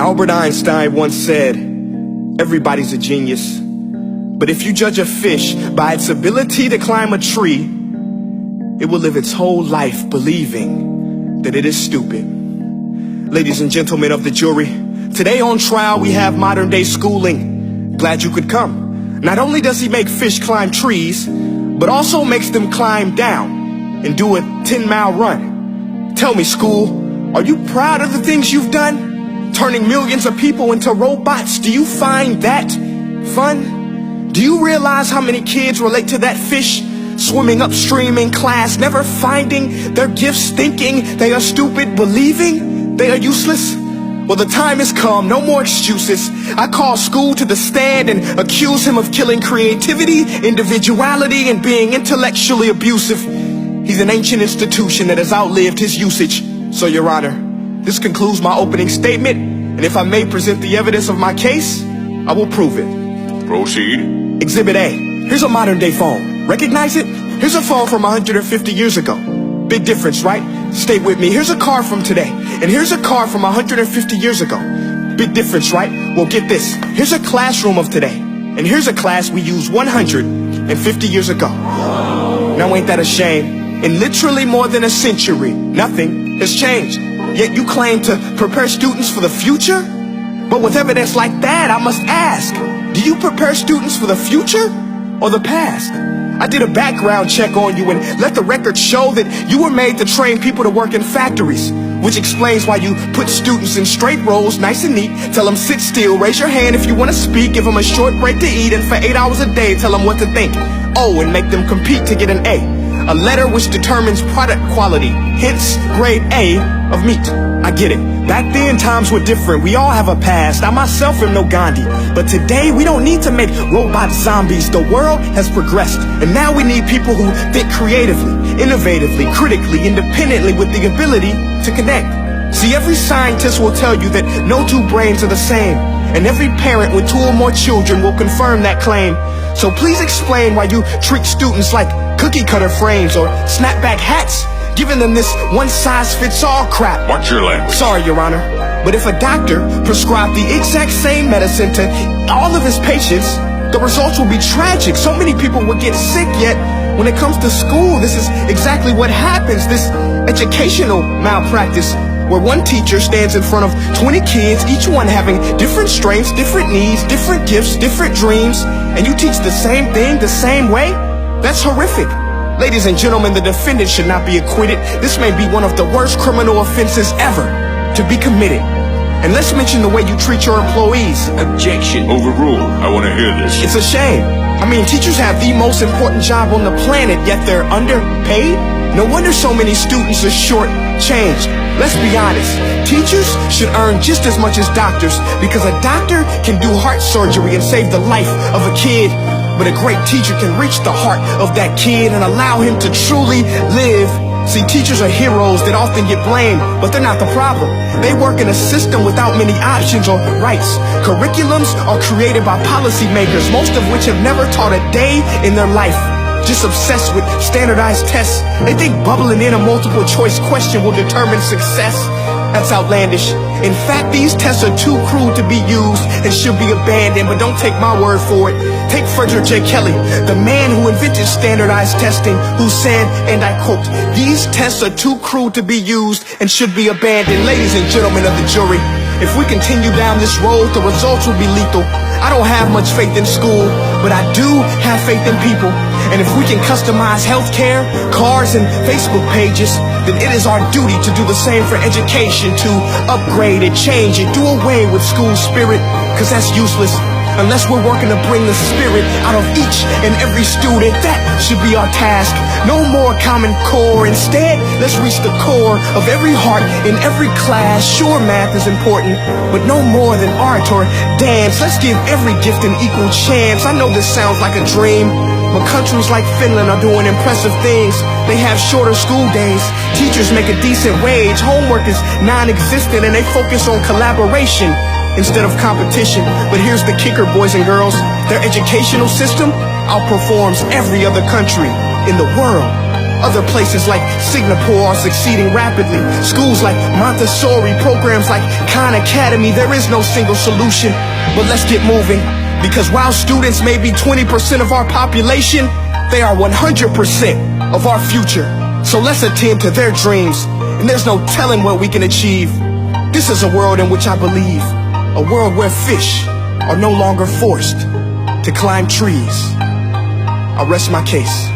Albert Einstein once said, everybody's a genius, but if you judge a fish by its ability to climb a tree, it will live its whole life believing that it is stupid. Ladies and gentlemen of the jury, today on trial we have modern day schooling. Glad you could come. Not only does he make fish climb trees, but also makes them climb down and do a 10-mile run. Tell me, school, are you proud of the things you've done? Turning millions of people into robots, do you find that fun? Do you realize how many kids relate to that fish swimming upstream in class, never finding their gifts, thinking they are stupid, believing they are useless? Well, the time has come, no more excuses. I call school to the stand and accuse him of killing creativity, individuality, and being intellectually abusive. He's an ancient institution that has outlived his usage. So, Your Honor, this concludes my opening statement, and if I may present the evidence of my case, I will prove it. Proceed. Exhibit A. Here's a modern day phone. Recognize it? Here's a phone from 150 years ago. Big difference, right? Stay with me. Here's a car from today, and here's a car from 150 years ago. Big difference, right? Well, get this. Here's a classroom of today, and here's a class we used 150 years ago. Now ain't that a shame? In literally more than a century, nothing has changed. Yet you claim to prepare students for the future? But with evidence like that, I must ask, do you prepare students for the future or the past? I did a background check on you and let the record show that you were made to train people to work in factories, which explains why you put students in straight rows, nice and neat, tell them sit still, raise your hand if you want to speak, give them a short break to eat, and for 8 hours a day tell them what to think. Oh, and make them compete to get an A letter which determines product quality, hence grade A of meat. I get it. Back then, times were different. We all have a past. I myself am no Gandhi. But today, we don't need to make robot zombies. The world has progressed. And now we need people who think creatively, innovatively, critically, independently, with the ability to connect. See, every scientist will tell you that no two brains are the same. And every parent with 2 or more children will confirm that claim. So please explain why you treat students like cookie cutter frames or snapback hats, giving them this one-size-fits-all crap. Watch your language. Sorry, Your Honor, but if a doctor prescribed the exact same medicine to all of his patients, the results will be tragic. So many people will get sick, yet when it comes to school, this is exactly what happens. This educational malpractice, where one teacher stands in front of 20 kids, each one having different strengths, different needs, different gifts, different dreams, and you teach the same thing the same way? That's horrific. Ladies and gentlemen, the defendant should not be acquitted. This may be one of the worst criminal offenses ever to be committed. And let's mention the way you treat your employees. Objection. Overruled. I want to hear this. It's a shame. I mean, teachers have the most important job on the planet, yet they're underpaid? No wonder so many students are short-changed. Let's be honest, teachers should earn just as much as doctors, because a doctor can do heart surgery and save the life of a kid, but a great teacher can reach the heart of that kid and allow him to truly live. See, teachers are heroes that often get blamed, but they're not the problem. They work in a system without many options or rights. Curriculums are created by policymakers, most of which have never taught a day in their life. Just obsessed with standardized tests. They think bubbling in a multiple choice question will determine success. That's outlandish. In fact, these tests are too cruel to be used and should be abandoned, but don't take my word for it. Take Frederick J. Kelly, the man who invented standardized testing, who said, and I quote, "These tests are too cruel to be used and should be abandoned." Ladies and gentlemen of the jury, if we continue down this road, the results will be lethal. I don't have much faith in school, but I do have faith in people. And if we can customize healthcare, cars, and Facebook pages, then it is our duty to do the same for education, to upgrade it, change it, do away with school spirit, because that's useless. Unless we're working to bring the spirit out of each and every student, that should be our task. No more Common Core. Instead, let's reach the core of every heart in every class. Sure, math is important, but no more than art or dance. Let's give every gift an equal chance. I know this sounds like a dream, but countries like Finland are doing impressive things. They have shorter school days. Teachers make a decent wage. Homework is non-existent, and they focus on collaboration instead of competition. But here's the kicker, boys and girls. Their educational system outperforms every other country in the world. Other places like Singapore are succeeding rapidly. Schools like Montessori, programs like Khan Academy. There is no single solution, but let's get moving. Because while students may be 20% of our population, they are 100% of our future. So let's attend to their dreams, and there's no telling what we can achieve. This is a world in which I believe, a world where fish are no longer forced to climb trees. I rest my case.